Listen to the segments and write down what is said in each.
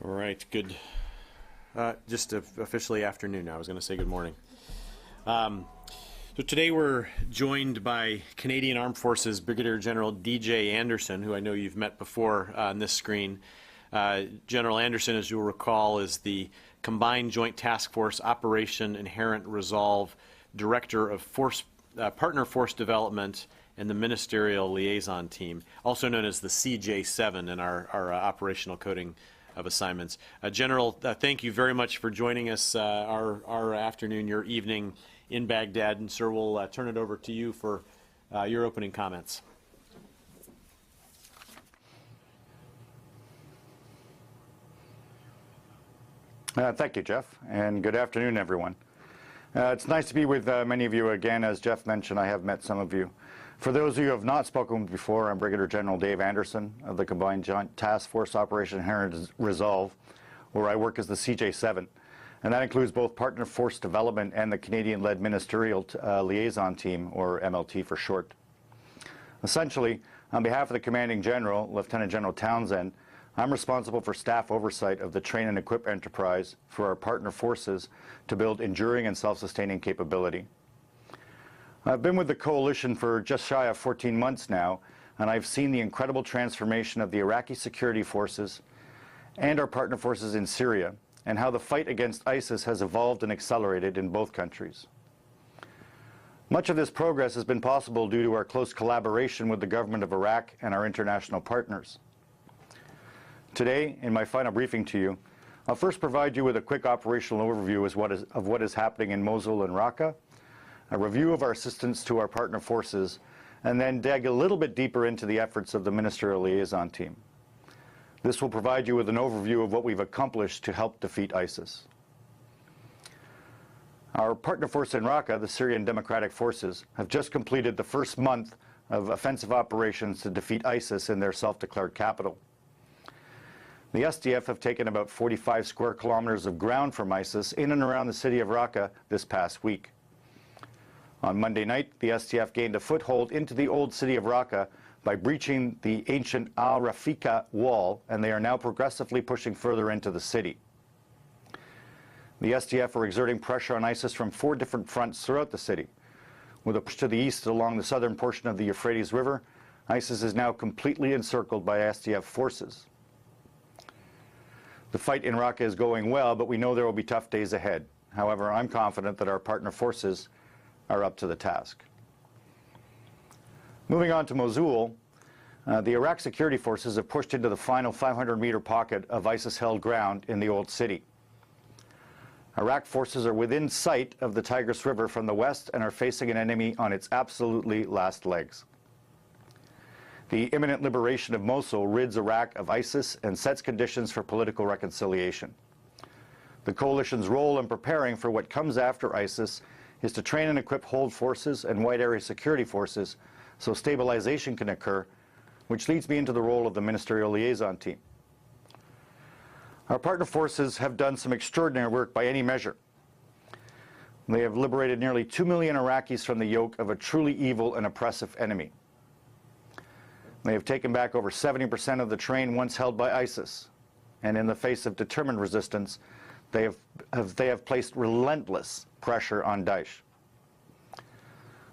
All right, good. Just officially afternoon now. I was going to say good morning. So today we're joined by Canadian Armed Forces Brigadier General DJ Anderson, who I know you've met before on this screen. General Anderson, as you'll recall, is the Combined Joint Task Force Operation Inherent Resolve Director of Partner Force Development and the Ministerial Liaison Team, also known as the CJ7 in our operational coding of assignments. General, thank you very much for joining us our afternoon, your evening in Baghdad, and sir, we'll turn it over to you for your opening comments. Thank you, Jeff, and good afternoon, everyone. It's nice to be with many of you again. As Jeff mentioned, I have met some of you. For those of you who have not spoken with before, I'm Brigadier General Dave Anderson of the Combined Joint Task Force Operation Inherent Resolve, where I work as the CJ7, and that includes both Partner Force Development and the Canadian-led Ministerial Liaison Team, or MLT for short. Essentially, on behalf of the Commanding General, Lieutenant General Townsend, I'm responsible for staff oversight of the train and equip enterprise for our partner forces to build enduring and self-sustaining capability. I've been with the coalition for just shy of 14 months now, and I've seen the incredible transformation of the Iraqi security forces and our partner forces in Syria, and how the fight against ISIS has evolved and accelerated in both countries. Much of this progress has been possible due to our close collaboration with the government of Iraq and our international partners. Today, in my final briefing to you, I'll first provide you with a quick operational overview of what is happening in Mosul and Raqqa, a review of our assistance to our partner forces, and then dig a little bit deeper into the efforts of the Ministerial Liaison Team. This will provide you with an overview of what we've accomplished to help defeat ISIS. Our partner force in Raqqa, the Syrian Democratic Forces, have just completed the first month of offensive operations to defeat ISIS in their self-declared capital. The SDF have taken about 45 square kilometers of ground from ISIS in and around the city of Raqqa this past week. On Monday night, the SDF gained a foothold into the old city of Raqqa by breaching the ancient Al-Rafiqa wall, and they are now progressively pushing further into the city. The SDF are exerting pressure on ISIS from 4 different fronts throughout the city. With a push to the east along the southern portion of the Euphrates River, ISIS is now completely encircled by SDF forces. The fight in Raqqa is going well, but we know there will be tough days ahead. However, I'm confident that our partner forces are up to the task. Moving on to Mosul, the Iraq security forces have pushed into the final 500-meter pocket of ISIS-held ground in the old city. Iraq forces are within sight of the Tigris River from the west and are facing an enemy on its absolutely last legs. The imminent liberation of Mosul rids Iraq of ISIS and sets conditions for political reconciliation. The coalition's role in preparing for what comes after ISIS is to train and equip hold forces and wide area security forces so stabilization can occur, which leads me into the role of the Ministerial Liaison Team. Our partner forces have done some extraordinary work by any measure. They have liberated nearly 2 million Iraqis from the yoke of a truly evil and oppressive enemy. They have taken back over 70% of the terrain once held by ISIS, and in the face of determined resistance, they have placed relentless pressure on Daesh.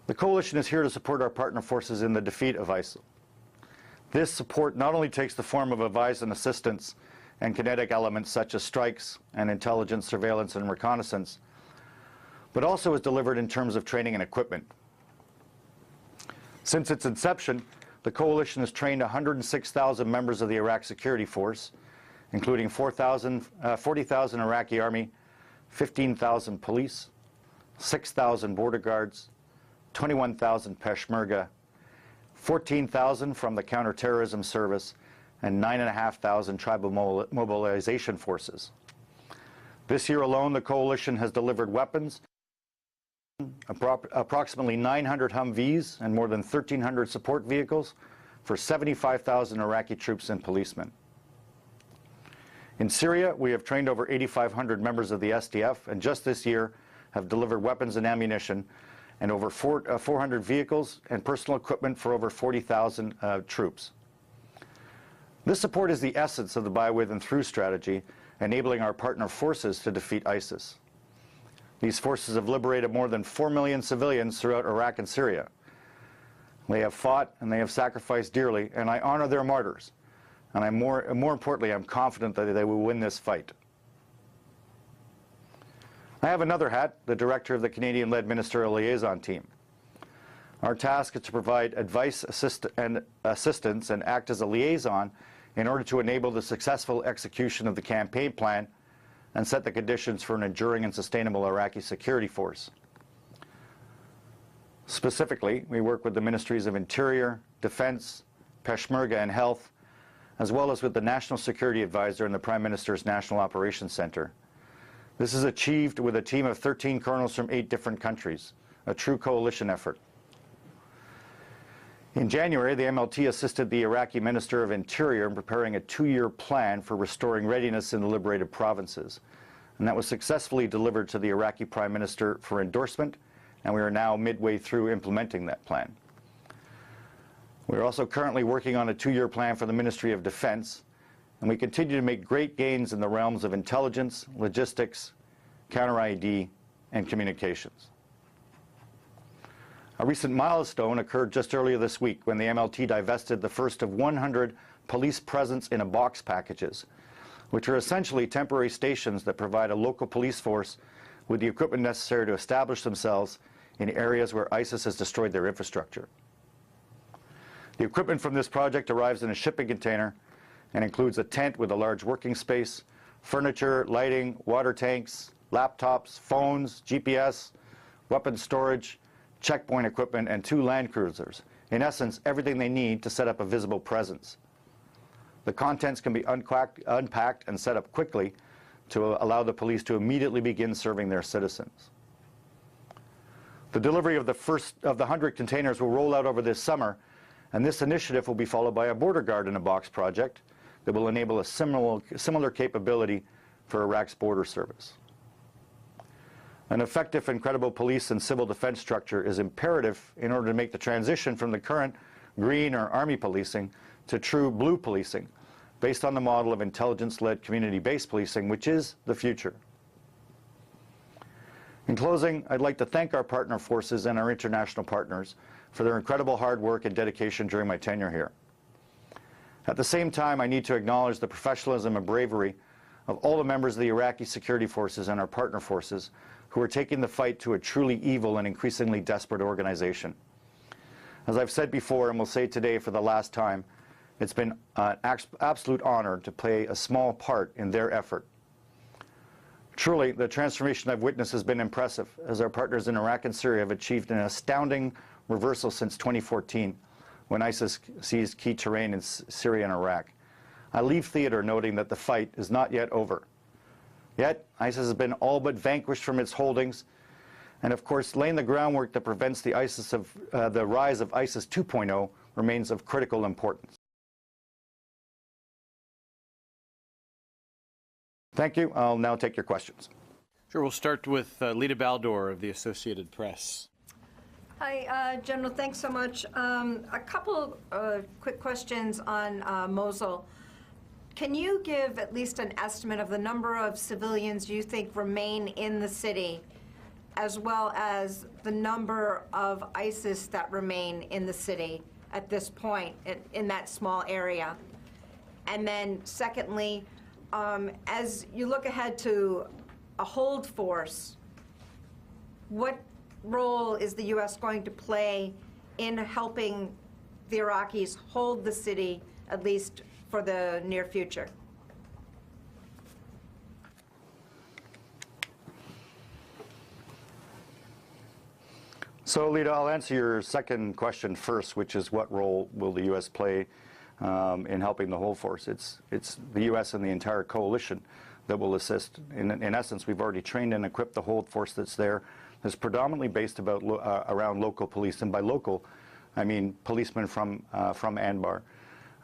The coalition is here to support our partner forces in the defeat of ISIL. This support not only takes the form of advice and assistance and kinetic elements such as strikes and intelligence, surveillance, and reconnaissance, but also is delivered in terms of training and equipment. Since its inception, the coalition has trained 106,000 members of the Iraq Security Force, including 40,000 Iraqi Army, 15,000 police, 6,000 border guards, 21,000 Peshmerga, 14,000 from the Counterterrorism Service, and 9,500 tribal mobilization forces. This year alone, the coalition has delivered weapons, approximately 900 Humvees and more than 1,300 support vehicles for 75,000 Iraqi troops and policemen. In Syria, we have trained over 8,500 members of the SDF, and just this year have delivered weapons and ammunition and over 400 vehicles and personal equipment for over 40,000 troops. This support is the essence of the by, with, and through strategy, enabling our partner forces to defeat ISIS. These forces have liberated more than 4 million civilians throughout Iraq and Syria. They have fought and they have sacrificed dearly, and I honor their martyrs. And more importantly, I'm confident that they will win this fight. I have another hat, the director of the Canadian-led ministerial liaison team. Our task is to provide advice and assistance and act as a liaison in order to enable the successful execution of the campaign plan and set the conditions for an enduring and sustainable Iraqi security force. Specifically, we work with the Ministries of Interior, Defense, Peshmerga, and Health, as well as with the National Security Advisor and the Prime Minister's National Operations Center. This is achieved with a team of 13 colonels from 8 different countries, a true coalition effort. In January, the MLT assisted the Iraqi Minister of Interior in preparing a 2-year plan for restoring readiness in the liberated provinces. And that was successfully delivered to the Iraqi Prime Minister for endorsement, and we are now midway through implementing that plan. We are also currently working on a 2-year plan for the Ministry of Defense, and we continue to make great gains in the realms of intelligence, logistics, counter-ID, and communications. A recent milestone occurred just earlier this week when the MLT divested the first of 100 police presence in a box packages, which are essentially temporary stations that provide a local police force with the equipment necessary to establish themselves in areas where ISIS has destroyed their infrastructure. The equipment from this project arrives in a shipping container and includes a tent with a large working space, furniture, lighting, water tanks, laptops, phones, GPS, weapons storage, checkpoint equipment, and 2 land cruisers. In essence, everything they need to set up a visible presence. The contents can be unpacked and set up quickly to allow the police to immediately begin serving their citizens. The delivery of the first of the 100 containers will roll out over this summer, and this initiative will be followed by a border guard in a box project that will enable a similar capability for Iraq's border service. An effective and credible police and civil defense structure is imperative in order to make the transition from the current green or army policing to true blue policing, based on the model of intelligence-led community-based policing, which is the future. In closing, I'd like to thank our partner forces and our international partners for their incredible hard work and dedication during my tenure here. At the same time, I need to acknowledge the professionalism and bravery of all the members of the Iraqi security forces and our partner forces who are taking the fight to a truly evil and increasingly desperate organization. As I've said before and will say today for the last time, it's been an absolute honor to play a small part in their effort. Truly, the transformation I've witnessed has been impressive, as our partners in Iraq and Syria have achieved an astounding reversal since 2014, when ISIS seized key terrain in Syria and Iraq. I leave theater noting that the fight is not yet over. Yet, ISIS has been all but vanquished from its holdings, and of course, laying the groundwork that prevents the rise of ISIS 2.0 remains of critical importance. Thank you. I'll now take your questions. Sure, we'll start with Lita Baldor of the Associated Press. Hi, General, thanks so much. A couple quick questions on Mosul. Can you give at least an estimate of the number of civilians you think remain in the city, as well as the number of ISIS that remain in the city at this point in that small area? And then secondly, as you look ahead to a hold force, what role is the U.S. going to play in helping the Iraqis hold the city, at least for the near future? So, Lita, I'll answer your second question first, which is what role will the U.S. play in helping the hold force. It's the U.S. and the entire coalition that will assist. In essence, we've already trained and equipped the hold force that's there. It's predominantly based around local police, and by local, I mean policemen from Anbar,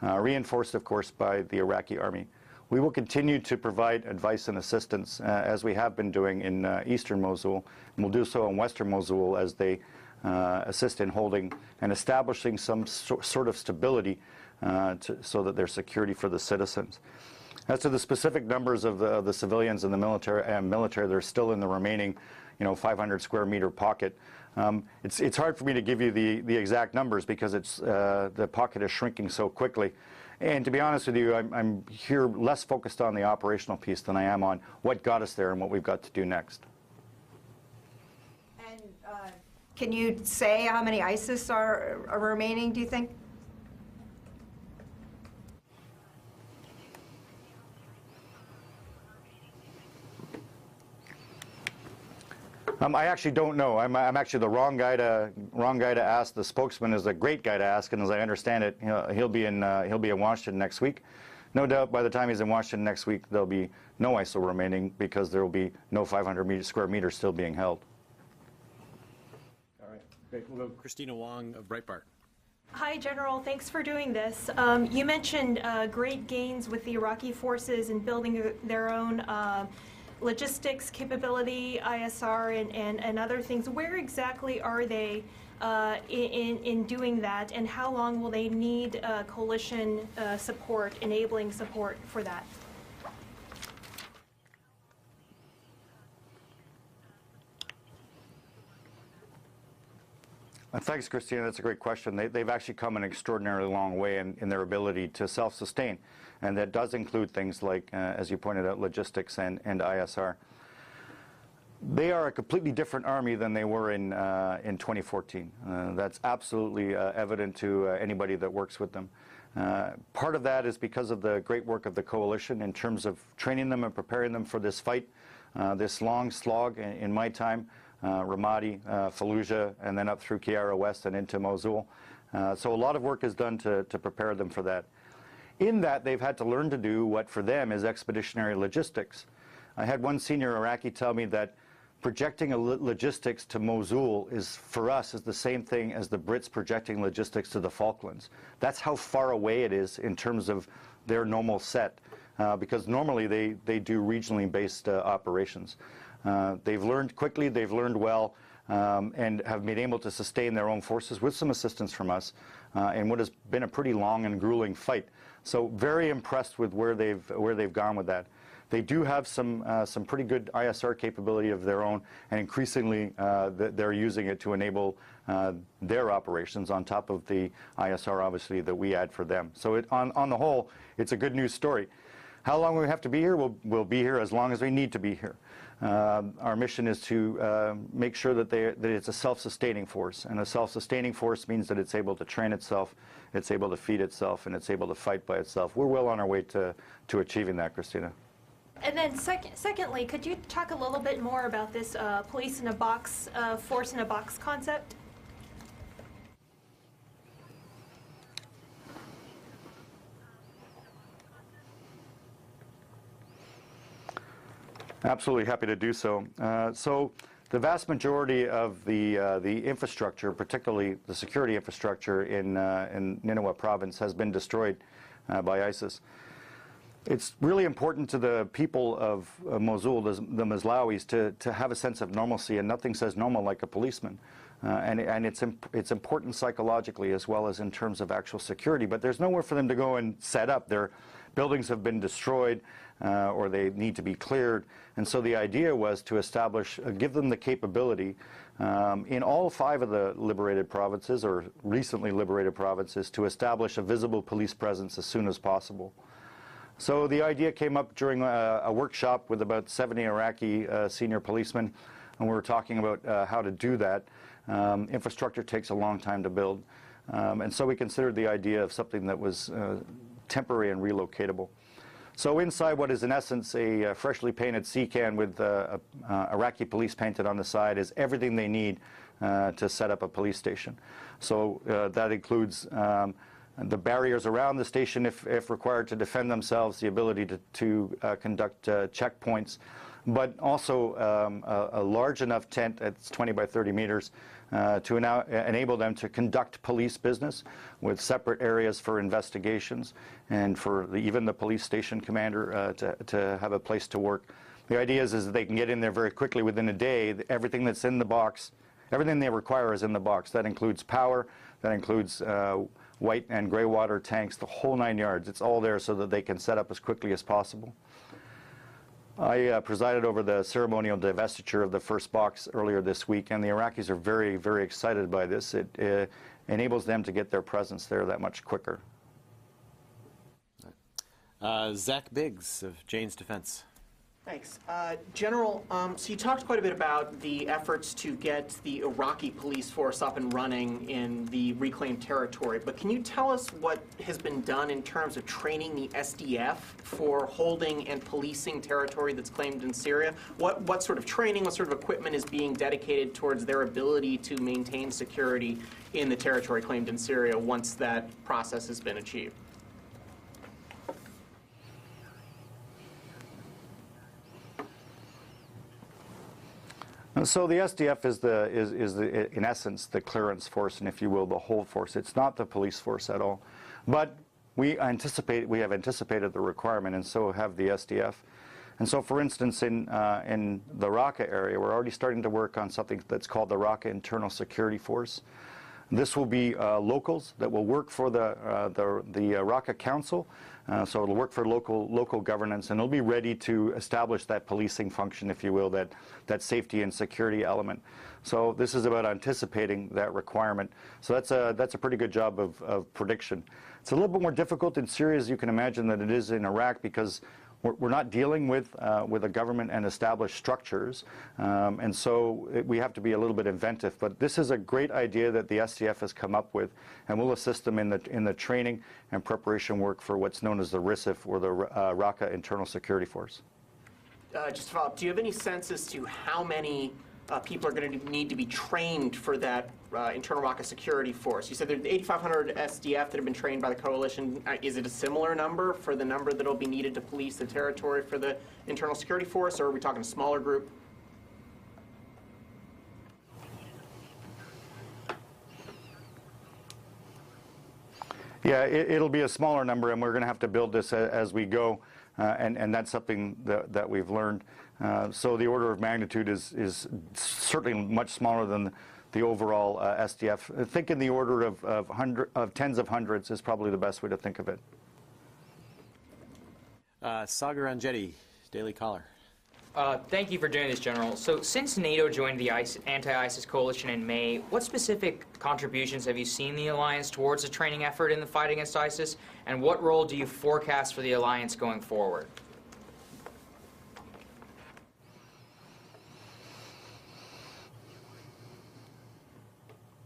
reinforced, of course, by the Iraqi army. We will continue to provide advice and assistance, as we have been doing in eastern Mosul, and we'll do so in western Mosul as they assist in holding and establishing some sort of stability so that there's security for the citizens. As to the specific numbers of the civilians and the military, they're still in the remaining, 500 square meter pocket. It's hard for me to give you the exact numbers because the pocket is shrinking so quickly. And to be honest with you, I'm here less focused on the operational piece than I am on what got us there and what we've got to do next. And can you say how many ISIS are remaining, do you think? I actually don't know. I'm actually the wrong guy to ask. The spokesman is a great guy to ask, and as I understand it, he'll be in Washington next week. No doubt, by the time he's in Washington next week, there'll be no ISIL remaining because there will be no 500 square meters still being held. All right, great. We'll go Christina Wong of Breitbart. Hi, General. Thanks for doing this. You mentioned great gains with the Iraqi forces in building their own logistics capability, ISR, and other things. Where exactly are they in doing that, and how long will they need coalition support, enabling support for that? Thanks, Christina. That's a great question. They've actually come an extraordinarily long way in their ability to self-sustain, and that does include things like, as you pointed out, logistics and ISR. They are a completely different army than they were in 2014. That's absolutely evident to anybody that works with them. Part of that is because of the great work of the coalition in terms of training them and preparing them for this fight, this long slog in my time. Ramadi, Fallujah, and then up through Qiara West and into Mosul. So a lot of work is done to prepare them for that. In that, they've had to learn to do what for them is expeditionary logistics. I had one senior Iraqi tell me that projecting logistics to Mosul for us, is the same thing as the Brits projecting logistics to the Falklands. That's how far away it is in terms of their normal set, because normally they do regionally based operations. They've learned quickly, they've learned well, and have been able to sustain their own forces with some assistance from us in what has been a pretty long and grueling fight. So very impressed with where they've gone with that. They do have some pretty good ISR capability of their own, and increasingly they're using it to enable their operations on top of the ISR, obviously, that we add for them. So on the whole, it's a good news story. How long we have to be here? We'll be here as long as we need to be here. Our mission is to make sure that it's a self-sustaining force, and a self-sustaining force means that it's able to train itself, it's able to feed itself, and it's able to fight by itself. We're well on our way to achieving that, Christina. And then secondly, could you talk a little bit more about this police in a box, force in a box concept? Absolutely happy to do so. So the vast majority of the infrastructure, particularly the security infrastructure in Nineveh province, has been destroyed by ISIS. It's really important to the people of Mosul, the Maslawis, to have a sense of normalcy, and nothing says normal like a policeman. And it's important psychologically as well as in terms of actual security. But there's nowhere for them to go and set up. Their buildings have been destroyed, or they need to be cleared. And so the idea was to establish, give them the capability in all 5 of the liberated provinces, or recently liberated provinces, to establish a visible police presence as soon as possible. So the idea came up during a workshop with about 70 Iraqi senior policemen, and we were talking about how to do that. Infrastructure takes a long time to build, and so we considered the idea of something that was temporary and relocatable. So inside what is in essence a freshly painted sea can with Iraqi police painted on the side is everything they need to set up a police station. So that includes the barriers around the station if required to defend themselves, the ability to conduct checkpoints, but also a large enough tent, it's 20 by 30 meters, to enable them to conduct police business with separate areas for investigations and for even the police station commander to have a place to work. The idea is that they can get in there very quickly within a day. Everything that's in the box, everything they require is in the box. That includes power, that includes white and gray water tanks, the whole 9 yards. It's all there so that they can set up as quickly as possible. I presided over the ceremonial divestiture of the first box earlier this week, and the Iraqis are very, very excited by this. It enables them to get their presence there that much quicker. Zach Biggs of Jane's Defense. Thanks. General, so you talked quite a bit about the efforts to get the Iraqi police force up and running in the reclaimed territory, but can you tell us what has been done in terms of training the SDF for holding and policing territory that's claimed in Syria? What sort of training, what sort of equipment is being dedicated towards their ability to maintain security in the territory claimed in Syria once that process has been achieved? So the SDF is in essence the clearance force, and if you will, the hold force. It's not the police force at all, but we have anticipated the requirement, and so have the SDF. And so, for instance, in the Raqqa area, we're already starting to work on something that's called the Raqqa Internal Security Force. This will be locals that will work for the Raqqa Council, so it'll work for local governance, and it'll be ready to establish that policing function, if you will, that safety and security element. So this is about anticipating that requirement. So that's a pretty good job of prediction. It's a little bit more difficult in Syria, as you can imagine, than it is in Iraq, because we're not dealing with a government and established structures, and so we have to be a little bit inventive. But this is a great idea that the SDF has come up with, and we'll assist them in the training and preparation work for what's known as the RISF, or the Raqqa Internal Security Force. Just to follow up, do you have any sense as to how many people are going to need to be trained for that internal Raqqa security force? You said there are 8,500 SDF that have been trained by the coalition. Is it a similar number for the number that will be needed to police the territory for the internal security force, or are we talking a smaller group? Yeah, it'll be a smaller number, and we're going to have to build this as we go, and that's something that we've learned. So the order of magnitude is certainly much smaller than the overall SDF. Think in the order of tens of hundreds is probably the best way to think of it. Sagar Anjeti, Daily Caller. Thank you for doing this, General. So since NATO joined the anti-ISIS coalition in May, what specific contributions have you seen the alliance towards the training effort in the fight against ISIS, and what role do you forecast for the alliance going forward?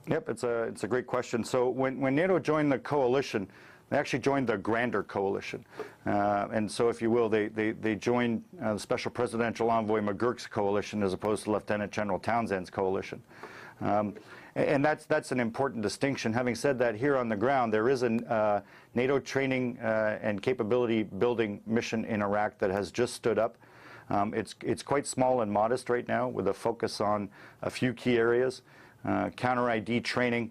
Yep, it's a great question. So when NATO joined the coalition, they actually joined the grander coalition. And so, if you will, they joined the Special Presidential Envoy McGurk's coalition as opposed to Lieutenant General Townsend's coalition. And that's an important distinction. Having said that, here on the ground, there is a NATO training and capability building mission in Iraq that has just stood up. It's quite small and modest right now, with a focus on a few key areas. Counter-ID training,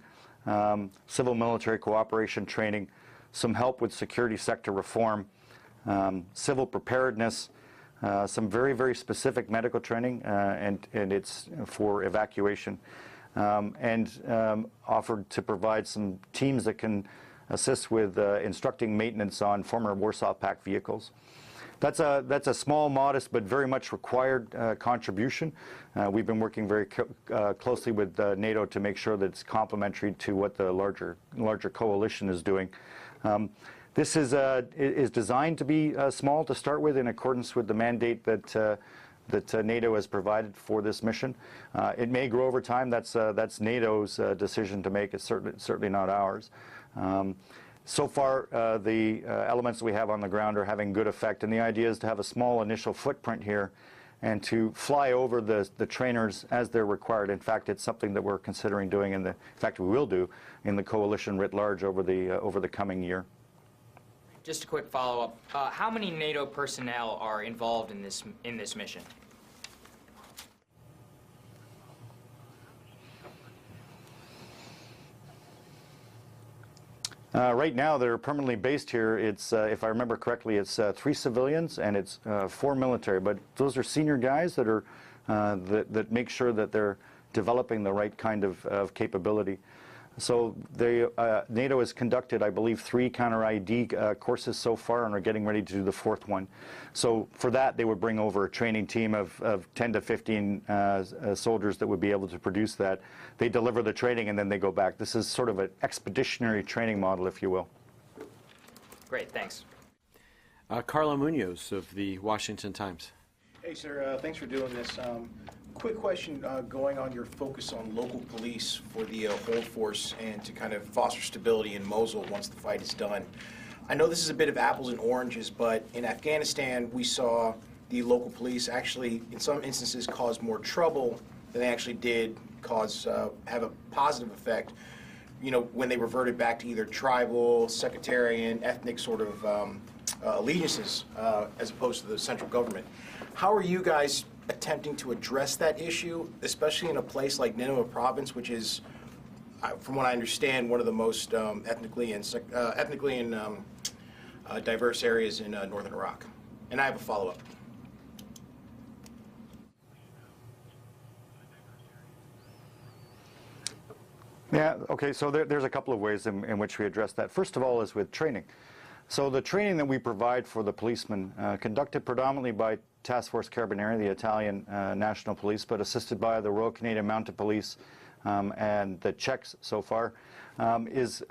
civil-military cooperation training, some help with security sector reform, civil preparedness, some very, very specific medical training, and it's for evacuation, and offered to provide some teams that can assist with instructing maintenance on former Warsaw Pact vehicles. That's a small, modest, but very much required contribution. We've been working very closely with NATO to make sure that it's complementary to what the larger coalition is doing. This is designed to be small to start with, in accordance with the mandate that NATO has provided for this mission. It may grow over time. That's NATO's decision to make. It's certainly not ours. So far, the elements that we have on the ground are having good effect, and the idea is to have a small initial footprint here and to fly over the trainers as they're required. In fact, it's something that we're considering doing, in fact, we will do in the coalition writ large over the coming year. Just a quick follow-up. How many NATO personnel are involved in this mission? Right now, they're permanently based here. It's, if I remember correctly, it's 3 civilians and it's 4 military. But those are senior guys that are that make sure that they're developing the right kind of capability. So NATO has conducted, I believe, 3 counter-IED courses so far and are getting ready to do the 4th one. So for that, they would bring over a training team of 10 to 15 soldiers that would be able to produce that. They deliver the training and then they go back. This is sort of an expeditionary training model, if you will. Great, thanks. Carlo Munoz of the Washington Times. Hey, sir. Thanks for doing this. Quick question going on your focus on local police for the hold force and to kind of foster stability in Mosul once the fight is done. I know this is a bit of apples and oranges, but in Afghanistan we saw the local police actually, in some instances, cause more trouble than they actually did have a positive effect, you know, when they reverted back to either tribal, sectarian, ethnic sort of allegiances as opposed to the central government. How are you guys attempting to address that issue, especially in a place like Nineveh province, which is, from what I understand, one of the most ethnically and diverse areas in northern Iraq? And I have a follow-up. Yeah, okay, so there's a couple of ways in which we address that. First of all is with training. So the training that we provide for the policemen, conducted predominantly by Task Force Carabinieri, the Italian National Police, but assisted by the Royal Canadian Mounted Police and the Czechs so far, is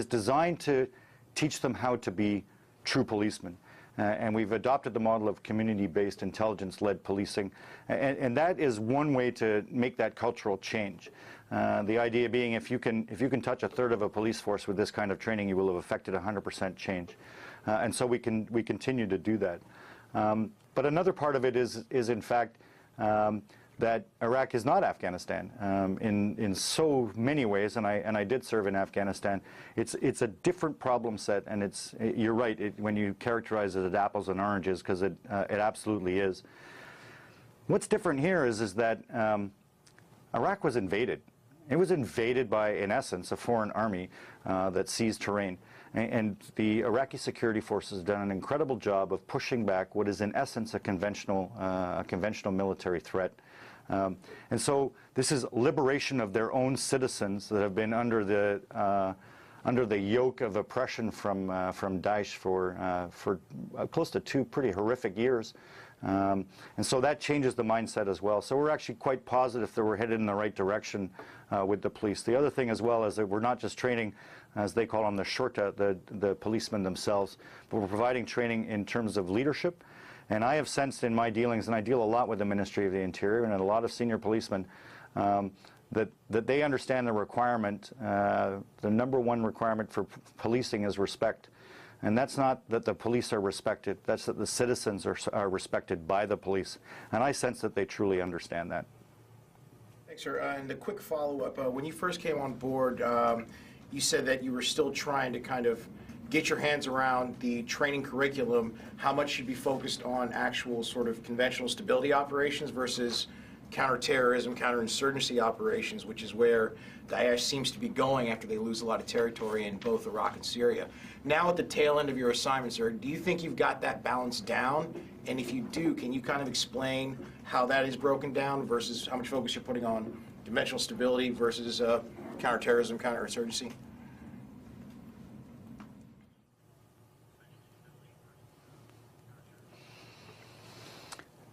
designed to teach them how to be true policemen. And we've adopted the model of community-based, intelligence-led policing, and that is one way to make that cultural change. The idea being, if you can touch a third of a police force with this kind of training, you will have affected 100% change, and so we continue to do that. But another part of it is in fact that Iraq is not Afghanistan in so many ways, and I did serve in Afghanistan. It's a different problem set, and you're right when you characterize it as apples and oranges, because it absolutely is. What's different here is that Iraq was invaded. It was invaded by, in essence, a foreign army that seized terrain. And the Iraqi security forces have done an incredible job of pushing back what is, in essence, a conventional military threat. And so this is liberation of their own citizens that have been under the yoke of oppression from Daesh for close to 2 pretty horrific years. And so that changes the mindset as well. So we're actually quite positive that we're headed in the right direction with the police. The other thing as well is that we're not just training, as they call them, the shorta, the policemen themselves, but we're providing training in terms of leadership. And I have sensed in my dealings, and I deal a lot with the Ministry of the Interior and a lot of senior policemen, that they understand the requirement, the number one requirement for policing is respect. And that's not that the police are respected, that's that the citizens are respected by the police. And I sense that they truly understand that. Thanks, sir. And a quick follow-up. When you first came on board, you said that you were still trying to kind of get your hands around the training curriculum, how much should be focused on actual sort of conventional stability operations versus counterterrorism, counterinsurgency operations, which is where Daesh seems to be going after they lose a lot of territory in both Iraq and Syria. Now at the tail end of your assignment, sir, do you think you've got that balance down? And if you do, can you kind of explain how that is broken down versus how much focus you're putting on conventional stability versus counterterrorism, counterinsurgency?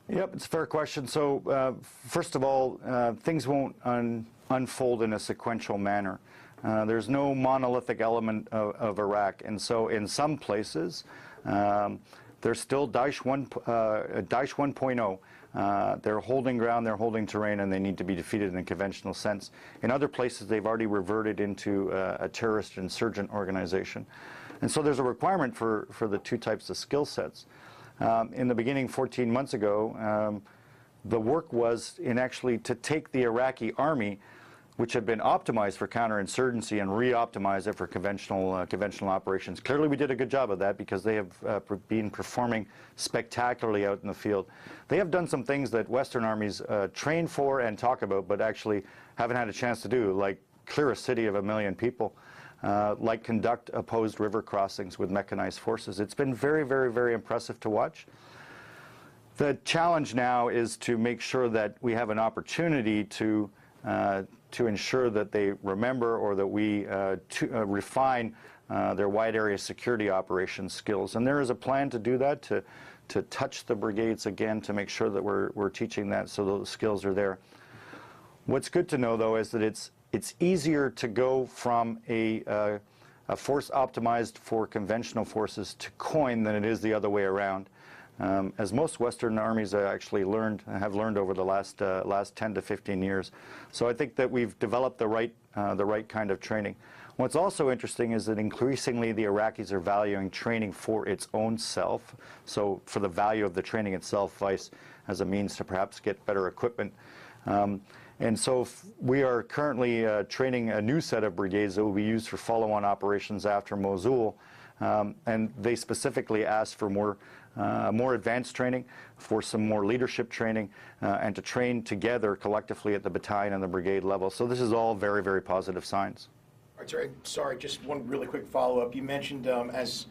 Yep, it's a fair question. So first of all, things won't unfold in a sequential manner. There's no monolithic element of Iraq, and so in some places there's still Daesh 1.0. They're holding ground, they're holding terrain, and they need to be defeated in a conventional sense. In other places, they've already reverted into a terrorist insurgent organization. And so there's a requirement for the two types of skill sets. In the beginning, 14 months ago, the work was actually to take the Iraqi army, which had been optimized for counterinsurgency, and re-optimize it for conventional operations. Clearly, we did a good job of that because they have been performing spectacularly out in the field. They have done some things that Western armies train for and talk about, but actually haven't had a chance to do, like clear a city of 1 million people. Like conduct opposed river crossings with mechanized forces. It's been very, very, very impressive to watch. The challenge now is to make sure that we have an opportunity to to ensure that they remember or that we refine their wide area security operations skills. And there is a plan to do that, to touch the brigades again, to make sure that we're teaching that so those skills are there. What's good to know, though, is that it's easier to go from a force optimized for conventional forces to COIN than it is the other way around. As most Western armies actually have learned over the last 10 to 15 years. So I think that we've developed the right kind of training. What's also interesting is that increasingly the Iraqis are valuing training for its own self, so for the value of the training itself, vice as a means to perhaps get better equipment. And so we are currently training a new set of brigades that will be used for follow-on operations after Mosul, and they specifically asked for more advanced training, for some more leadership training, and to train together collectively at the battalion and the brigade level. So this is all very, very positive signs. All right, sorry, just one really quick follow-up. You mentioned as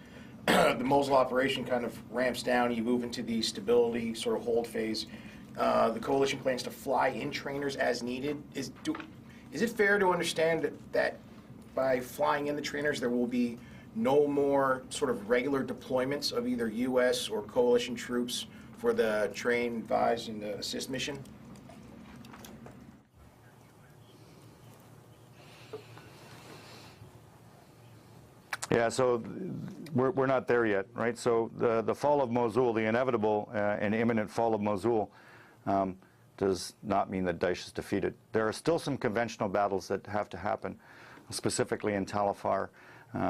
the Mosul operation kind of ramps down, you move into the stability sort of hold phase. The coalition plans to fly in trainers as needed. Is it fair to understand that by flying in the trainers there will be no more sort of regular deployments of either U.S. or coalition troops for the train, advise, and the assist mission? Yeah, so we're not there yet, right? So the fall of Mosul, the inevitable and imminent fall of Mosul, does not mean that Daesh is defeated. There are still some conventional battles that have to happen, specifically in Tal Afar,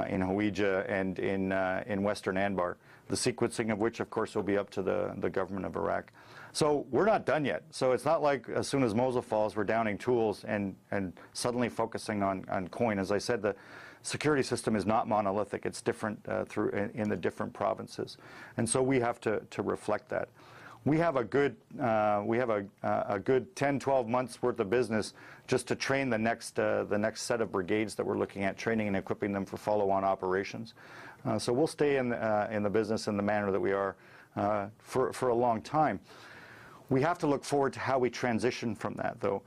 in Hawija, and in Western Anbar, the sequencing of which, of course, will be up to the government of Iraq. So we're not done yet. So it's not like as soon as Mosul falls, we're downing tools and suddenly focusing on COIN. As I said, the security system is not monolithic. It's different in the different provinces. And so we have to reflect that. We have a good 10, 12 months worth of business just to train the next set of brigades that we're looking at, training and equipping them for follow-on operations. So we'll stay in the business in the manner that we are for a long time. We have to look forward to how we transition from that, though.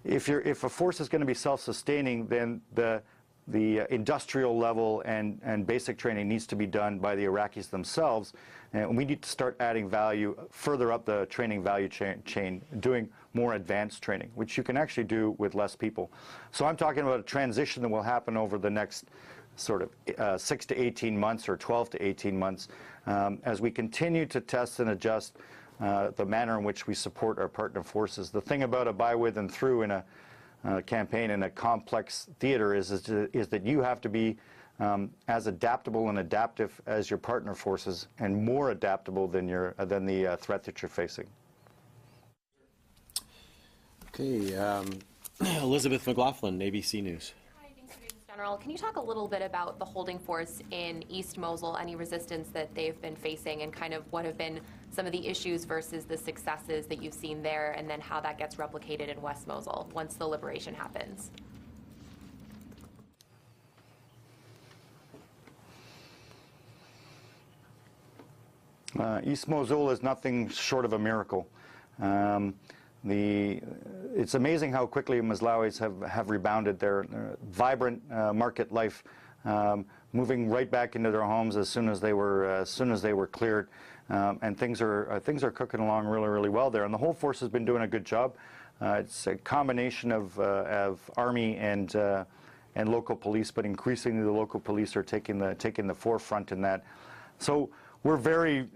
If a force is going to be self-sustaining, then the industrial level and basic training needs to be done by the Iraqis themselves, and we need to start adding value further up the training value chain, doing more advanced training, which you can actually do with less people. So I'm talking about a transition that will happen over the next sort of 6 to 18 months or 12 to 18 months as we continue to test and adjust the manner in which we support our partner forces. The thing about a by, with, and through in a campaign in a complex theater is that you have to be as adaptable and adaptive as your partner forces, and more adaptable than the threat that you're facing. Okay, Elizabeth McLaughlin, ABC News. Hi, thanks for doing this, General. Can you talk a little bit about the holding force in East Mosul, any resistance that they've been facing, and kind of what have been some of the issues versus the successes that you've seen there, and then how that gets replicated in West Mosul once the liberation happens? East Mosul is nothing short of a miracle. It's amazing how quickly Moslawis have rebounded. Their vibrant market life, moving right back into their homes as soon as they were cleared, and things are cooking along really, really well there. And the whole force has been doing a good job. It's a combination of army and local police, but increasingly the local police are taking the forefront in that. So we're very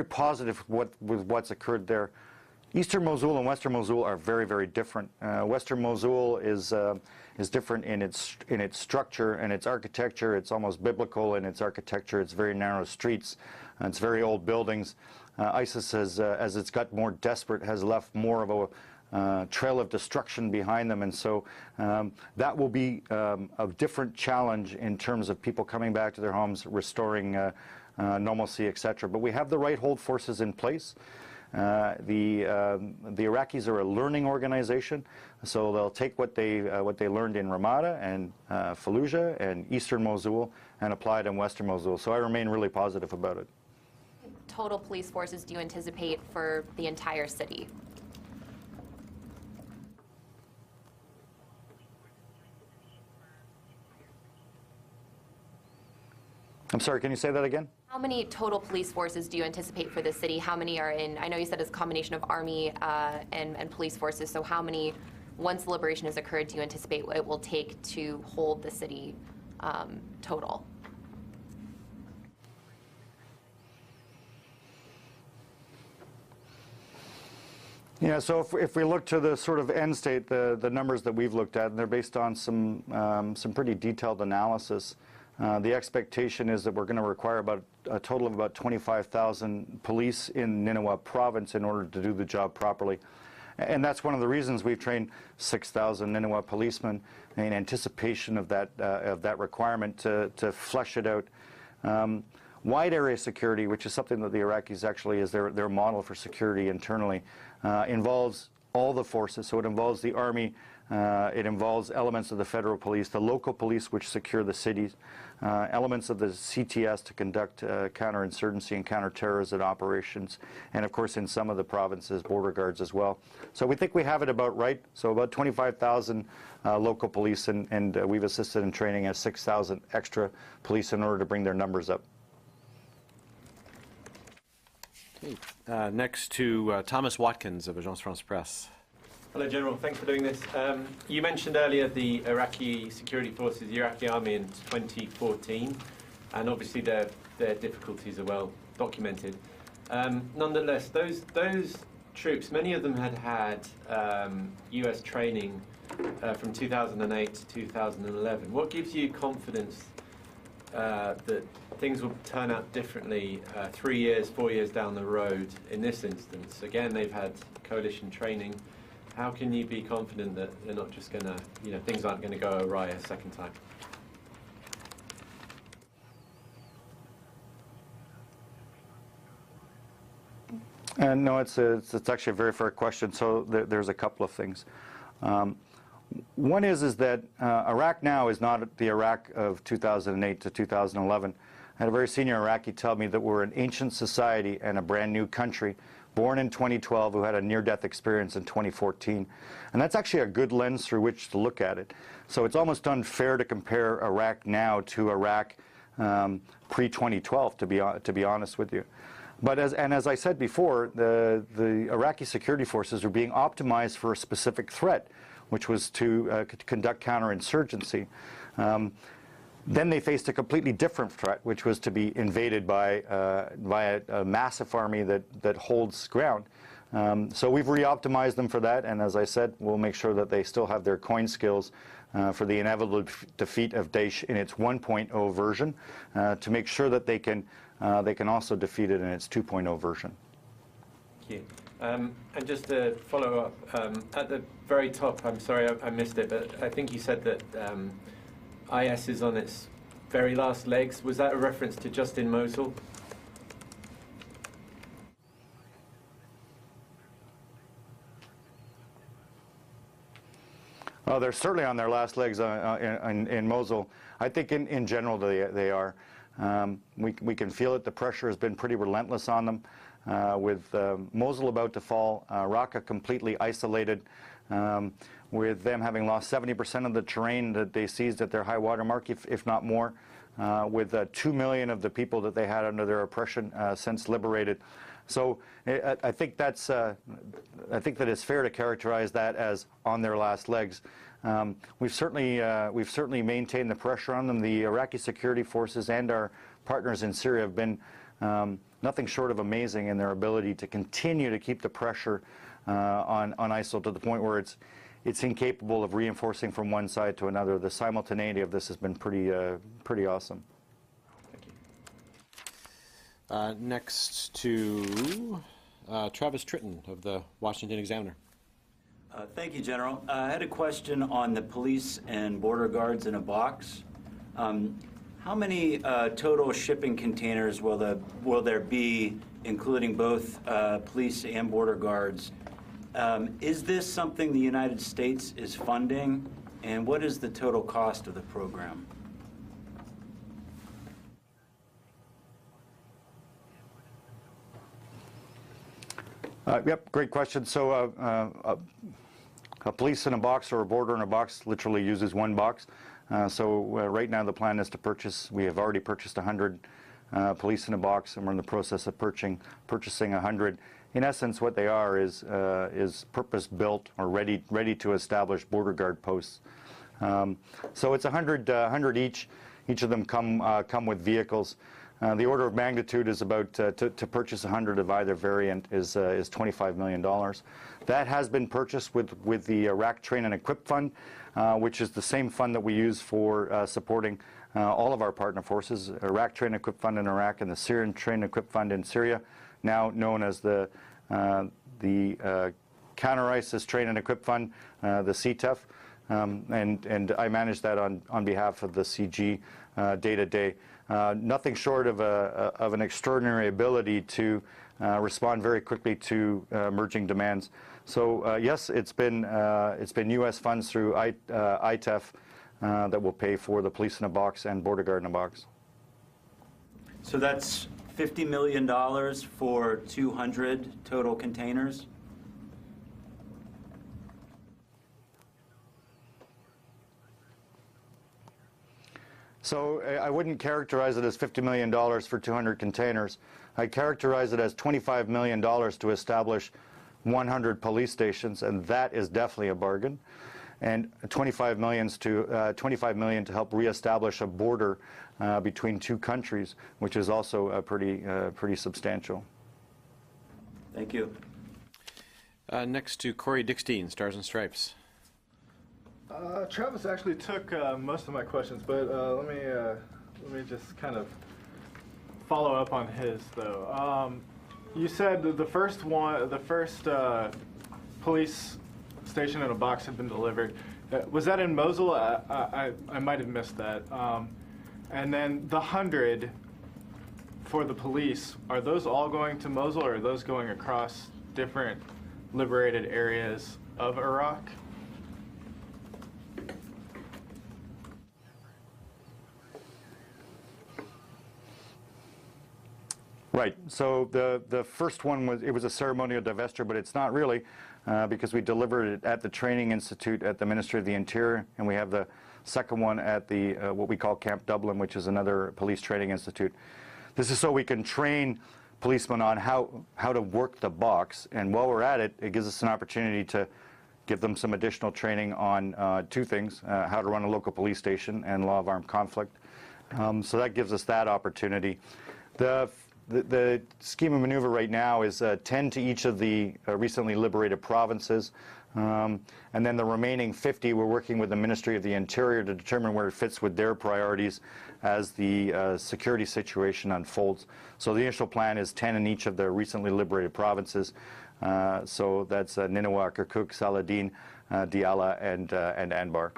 positive with what's occurred there. Eastern Mosul and Western Mosul are very, very different. Western Mosul is different in its structure and its architecture. It's almost biblical in its architecture. It's very narrow streets. It's very old buildings. ISIS has, as it's got more desperate, has left more of a trail of destruction behind them, and so that will be a different challenge in terms of people coming back to their homes, restoring normalcy, etc. But we have the right hold forces in place. The Iraqis are a learning organization, so they'll take what they learned in Ramada and Fallujah and Eastern Mosul and apply it in Western Mosul. So I remain really positive about it. Total police forces do you anticipate for the entire city? I'm sorry, can you say that again? How many total police forces do you anticipate for the city? How many are in, I know you said it's a combination of Army and police forces, so how many, once the liberation has occurred, do you anticipate it will take to hold the city total? Yeah, so if we look to the sort of end state, the numbers that we've looked at, and they're based on some pretty detailed analysis, the expectation is that we're going to require about a total of about 25,000 police in Nineveh province in order to do the job properly. And that's one of the reasons we've trained 6,000 Nineveh policemen in anticipation of that requirement to flesh it out. Wide area security, which is something that the Iraqis actually is their model for security internally, involves all the forces. So it involves the Army, it involves elements of the federal police, the local police which secure the cities, elements of the CTS to conduct counterinsurgency and counterterrorism operations, and of course in some of the provinces, border guards as well. So we think we have it about right. So about 25,000 local police, and we've assisted in training 6,000 extra police in order to bring their numbers up. Okay. Next to Thomas Watkins of Agence France Presse. Hello, General. Thanks for doing this. You mentioned earlier the Iraqi security forces, the Iraqi army in 2014, and obviously their difficulties are well documented. Nonetheless, those troops, many of them had US training from 2008 to 2011. What gives you confidence that things will turn out differently 3 years, 4 years down the road in this instance? Again, they've had coalition training. How can you be confident that they're not just going to, things aren't going to go awry a second time? No, it's actually a very fair question. So there's a couple of things. One is that Iraq now is not the Iraq of 2008 to 2011. I had a very senior Iraqi tell me that we're an ancient society and a brand new country, born in 2012, who had a near-death experience in 2014. And that's actually a good lens through which to look at it. So it's almost unfair to compare Iraq now to Iraq pre-2012, to be honest with you. But as I said before, the Iraqi security forces are being optimized for a specific threat, which was to conduct counterinsurgency. Then they faced a completely different threat, which was to be invaded by a massive army that holds ground. So we've re-optimized them for that, and as I said, we'll make sure that they still have their coin skills for the inevitable defeat of Daesh in its 1.0 version, to make sure that they can also defeat it in its 2.0 version. Thank you. And just to follow up, at the very top, I'm sorry I missed it, but I think you said that IS is on its very last legs. Was that a reference to just in Mosul? Oh, they're certainly on their last legs in Mosul. I think in general they are. We can feel it. The pressure has been pretty relentless on them. With Mosul about to fall, Raqqa completely isolated, with them having lost 70% of the terrain that they seized at their high water mark, if not more, with 2 million of the people that they had under their oppression since liberated. So I think that it's fair to characterize that as on their last legs. We've certainly maintained the pressure on them. The Iraqi security forces and our partners in Syria have been nothing short of amazing in their ability to continue to keep the pressure on ISIL to the point where it's incapable of reinforcing from one side to another. The simultaneity of this has been pretty awesome. Thank you. Next to Travis Tritton of the Washington Examiner. Thank you, General. I had a question on the police and border guards in a box. How many total shipping containers will there be, including both police and border guards? Is this something the United States is funding, and what is the total cost of the program? Yep, great question. So a police in a box or a border in a box literally uses one box. Right now the plan is to purchase, we have already purchased 100 police in a box, and we're in the process of purchasing 100. In essence, what they are is purpose-built or ready to establish border guard posts. So it's 100 each. Each of them come with vehicles. The order of magnitude is about to purchase 100 of either variant is $25 million. That has been purchased with the Iraq Train and Equip Fund, which is the same fund that we use for supporting all of our partner forces, Iraq Train and Equip Fund in Iraq and the Syrian Train and Equip Fund in Syria, now known as the Counter-ISIS Train and Equip Fund, the CTF. And I manage that on behalf of the CG day to day. Nothing short of an extraordinary ability to respond very quickly to emerging demands. So yes, it's been U.S. funds through ITEF that will pay for the police in a box and border guard in a box. So that's $50 million for 200 total containers? So I wouldn't characterize it as $50 million for 200 containers. I characterize it as $25 million to establish 100 police stations, and that is definitely a bargain. And $25 million to help reestablish a border between two countries, which is also pretty substantial. Thank you. Next to Corey Dickstein, Stars and Stripes. Travis actually took most of my questions, but let me just kind of follow up on his though. You said the first police station in a box had been delivered. Was that in Mosul? I might have missed that. And then the 100 for the police, are those all going to Mosul, or are those going across different liberated areas of Iraq? Right. So the first one was a ceremonial divestiture, but it's not really because we delivered it at the Training Institute at the Ministry of the Interior, and we have the second one at the what we call Camp Dublin, which is another police training institute. This is so we can train policemen on how to work the box, and while we're at it, it gives us an opportunity to give them some additional training on two things: how to run a local police station and law of armed conflict. So that gives us that opportunity. The scheme of maneuver right now is 10 to each of the recently liberated provinces, and then the remaining 50 we're working with the Ministry of the Interior to determine where it fits with their priorities as the security situation unfolds. So the initial plan is 10 in each of the recently liberated provinces. So that's Nineveh, Kirkuk, Saladin, Diyala, and Anbar.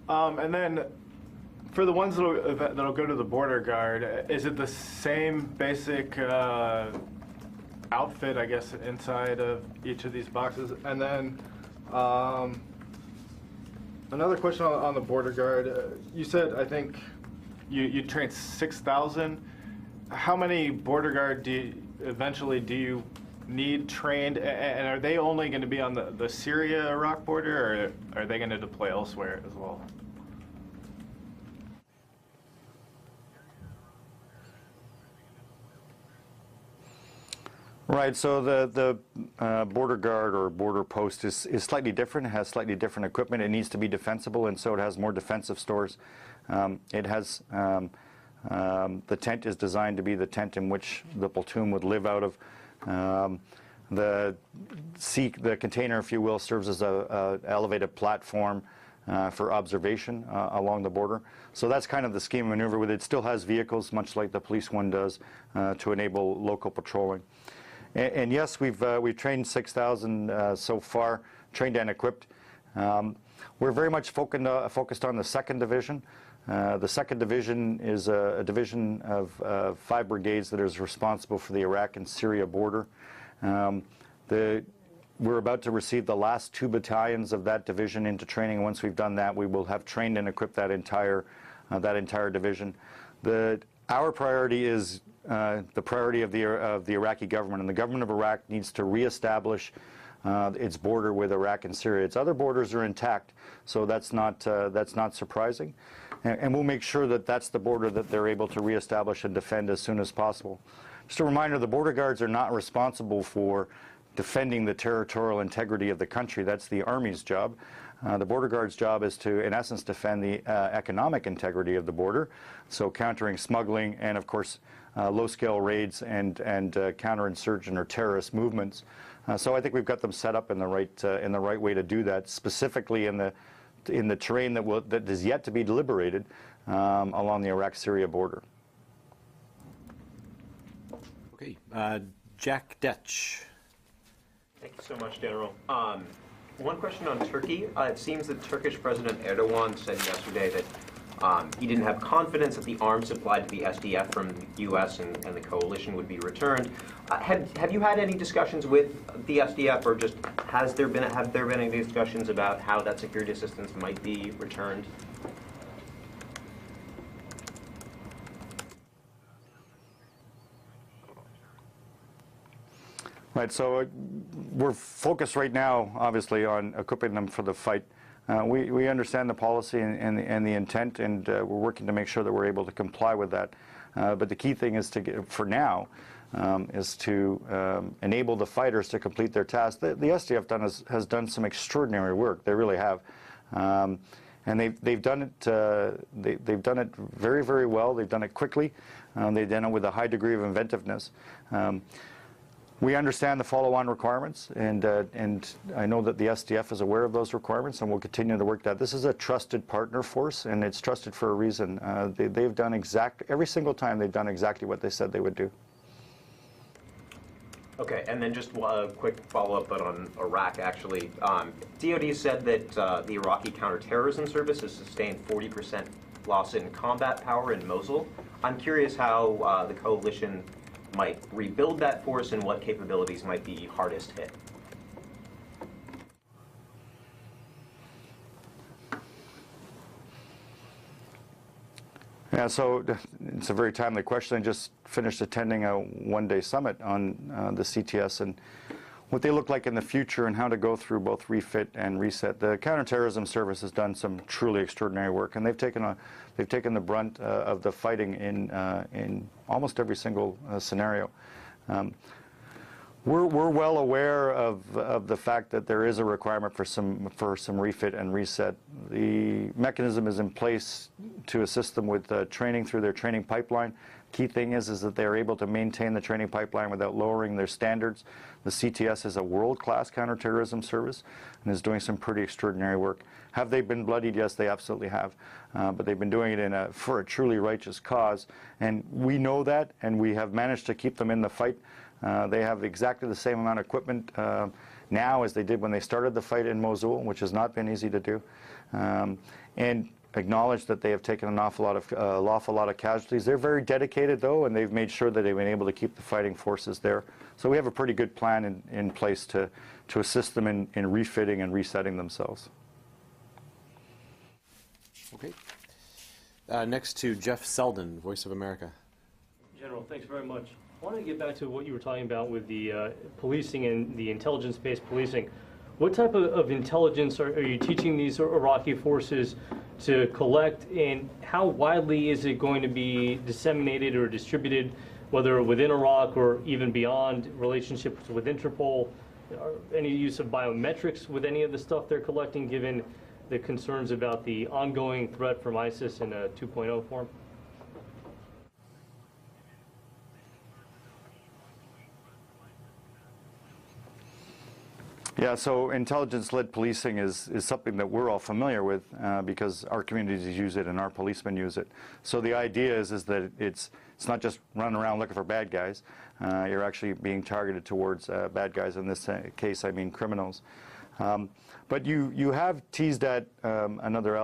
And then for the ones that'll go to the border guard, is it the same basic outfit, I guess, inside of each of these boxes? And then another question on the border guard. You said, I think, you trained 6,000. How many border guard eventually do you need trained? And are they only going to be on the Syria-Iraq border, or are they going to deploy elsewhere as well? Right, so the border guard or border post is slightly different. It has slightly different equipment. It needs to be defensible, and so it has more defensive stores. It has the tent is designed to be the tent in which the platoon would live out of. The container, if you will, serves as a elevated platform for observation along the border. So that's kind of the scheme of maneuver with it. It still has vehicles, much like the police one does, to enable local patrolling. And yes, we've trained 6,000 so far, trained and equipped. We're very much focused on the 2nd Division. The 2nd Division is a division of 5 brigades that is responsible for the Iraq and Syria border. We're about to receive the last 2 battalions of that division into training. Once we've done that, we will have trained and equipped that entire division. Our priority is the priority of the Iraqi government, and the government of Iraq needs to reestablish its border with Iraq and Syria. Its other borders are intact, so that's not surprising. And we'll make sure that that's the border that they're able to reestablish and defend as soon as possible. Just a reminder, the border guards are not responsible for defending the territorial integrity of the country. That's the Army's job. The border guard's job is to, in essence, defend the economic integrity of the border, so countering smuggling and, of course, low-scale raids and counterinsurgent or terrorist movements. So I think we've got them set up in the right way to do that, specifically in the terrain that is yet to be deliberated along the Iraq-Syria border. Okay, Jack Detch. Thank you so much, General. One question on Turkey. It seems that Turkish President Erdogan said yesterday that he didn't have confidence that the arms supplied to the SDF from the U.S. and the coalition would be returned. Have you had any discussions with the SDF, or just have there been any discussions about how that security assistance might be returned? Right, so we're focused right now, obviously, on equipping them for the fight. We understand the policy and the intent, and we're working to make sure that we're able to comply with that. But the key thing is to get, for now, is to enable the fighters to complete their task. The SDF has done some extraordinary work. They really have, and they've done it. They've done it very, very well. They've done it quickly. They've done it with a high degree of inventiveness. We understand the follow-on requirements, and I know that the SDF is aware of those requirements, and we'll continue to work that. This is a trusted partner force, and it's trusted for a reason. They've done every single time they've done exactly what they said they would do. Okay, and then just a quick follow-up, but on Iraq, actually. DoD said that the Iraqi counterterrorism service has sustained 40% loss in combat power in Mosul. I'm curious how the coalition might rebuild that force and what capabilities might be hardest hit. Yeah, so it's a very timely question. I just finished attending a one-day summit on the CTS and what they look like in the future and how to go through both refit and reset. The counterterrorism service has done some truly extraordinary work, and they've taken the brunt of the fighting in almost every single scenario. We're well aware of the fact that there is a requirement for some refit and reset. The mechanism is in place to assist them with training through their training pipeline. Key thing is that they're able to maintain the training pipeline without lowering their standards. The CTS is a world-class counterterrorism service and is doing some pretty extraordinary work. Have they been bloodied? Yes, they absolutely have. But they've been doing it for a truly righteous cause. And we know that, and we have managed to keep them in the fight. They have exactly the same amount of equipment now as they did when they started the fight in Mosul, which has not been easy to do. And acknowledge that they have taken an awful lot of casualties. They're very dedicated, though, and they've made sure that they've been able to keep the fighting forces there. So we have a pretty good plan in place to assist them in refitting and resetting themselves. Okay. Next to Jeff Selden, Voice of America. General, thanks very much. I want to get back to what you were talking about with the policing and the intelligence-based policing. What type of intelligence are you teaching these Iraqi forces to collect, and how widely is it going to be disseminated or distributed, whether within Iraq or even beyond, relationships with Interpol? Any use of biometrics with any of the stuff they're collecting, given the concerns about the ongoing threat from ISIS in a 2.0 form? Yeah, so intelligence-led policing is something that we're all familiar with because our communities use it and our policemen use it. So the idea is that it's not just running around looking for bad guys. You're actually being targeted towards bad guys. In this case, I mean criminals. But you have teased at another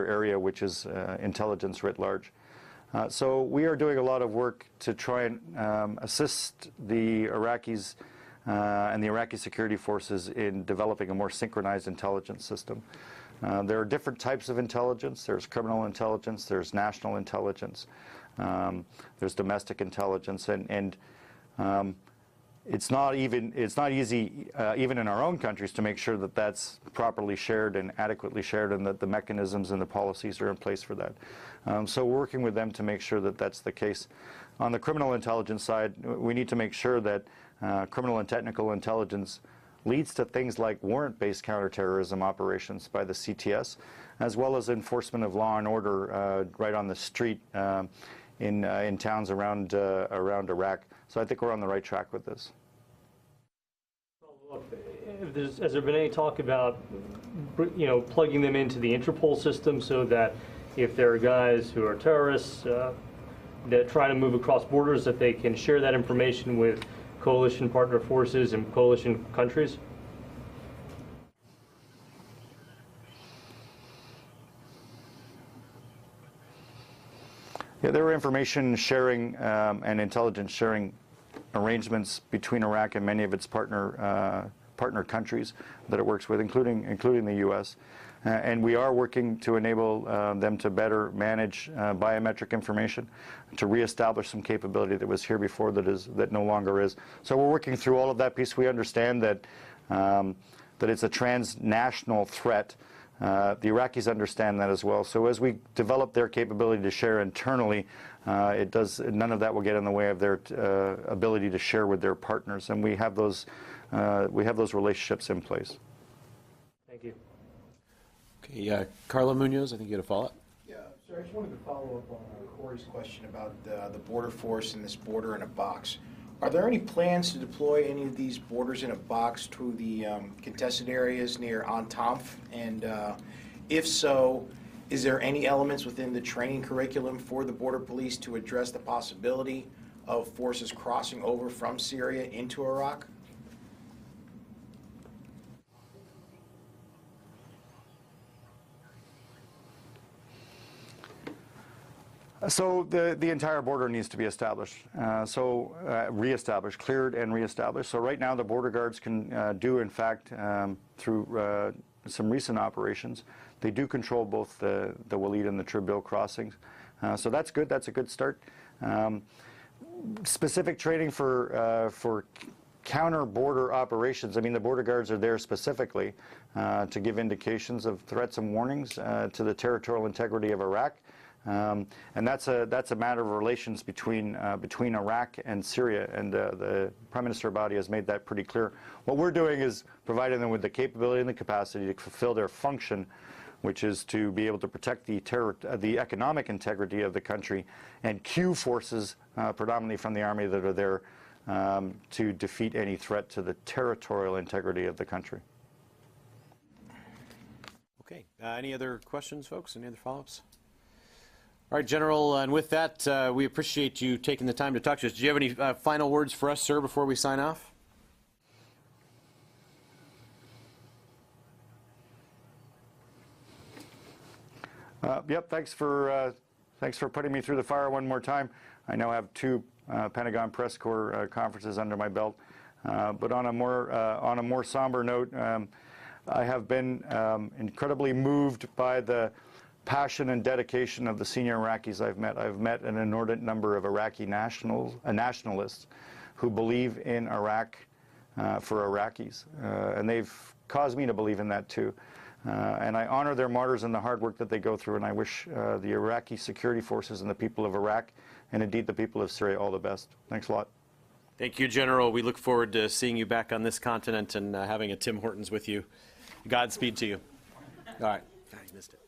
area, which is intelligence writ large. So we are doing a lot of work to try and assist the Iraqis and the Iraqi security forces in developing a more synchronized intelligence system. There are different types of intelligence. There's criminal intelligence, there's national intelligence, there's domestic intelligence, and it's not easy even in our own countries to make sure that that's properly shared and adequately shared, and that the mechanisms and the policies are in place for that. So we're working with them to make sure that that's the case. On the criminal intelligence side, we need to make sure that criminal and technical intelligence leads to things like warrant-based counterterrorism operations by the CTS, as well as enforcement of law and order right on the street in towns around Iraq. So I think we're on the right track with this. Has there been any talk about, plugging them into the Interpol system so that if there are guys who are terrorists that try to move across borders, that they can share that information with coalition partner forces and coalition countries? Yeah, there are information sharing and intelligence sharing arrangements between Iraq and many of its partner countries that it works with, including the U.S. And we are working to enable them to better manage biometric information, to reestablish some capability that was here before that no longer is. So we're working through all of that piece. We understand that it's a transnational threat. The Iraqis understand that as well. So as we develop their capability to share internally, none of that will get in the way of their ability to share with their partners, and we have those relationships in place. Thank you. Okay, Carla Munoz, I think you had a follow-up. Yeah, sir, I just wanted to follow up on Corey's question about the border force and this border in a box. Are there any plans to deploy any of these borders in a box to the contested areas near Antanf? And if so, is there any elements within the training curriculum for the border police to address the possibility of forces crossing over from Syria into Iraq? So the entire border needs to be established, reestablished, cleared and reestablished. So right now the border guards can do, in fact, through some recent operations, they do control both the Walid and the Tribil crossings. So that's good. That's a good start. Specific training for counter-border operations. I mean, the border guards are there specifically to give indications of threats and warnings to the territorial integrity of Iraq. And that's a matter of relations between Iraq and Syria, and the Prime Minister Abadi has made that pretty clear. What we're doing is providing them with the capability and the capacity to fulfill their function, which is to be able to protect the economic integrity of the country, and cue forces, predominantly from the army, that are there to defeat any threat to the territorial integrity of the country. Okay, any other questions, folks? Any other follow-ups? All right, General, and with that, we appreciate you taking the time to talk to us. Do you have any final words for us, sir, before we sign off? Yep, thanks for putting me through the fire one more time. I now have 2 Pentagon Press Corps conferences under my belt. But on a more somber note, I have been incredibly moved by the passion and dedication of the senior Iraqis I've met. I've met an inordinate number of Iraqi nationalists who believe in Iraq for Iraqis, and they've caused me to believe in that too. And I honor their martyrs and the hard work that they go through, and I wish the Iraqi security forces and the people of Iraq, and indeed the people of Syria, all the best. Thanks a lot. Thank you, General. We look forward to seeing you back on this continent and having a Tim Hortons with you. Godspeed to you. All right. I missed it.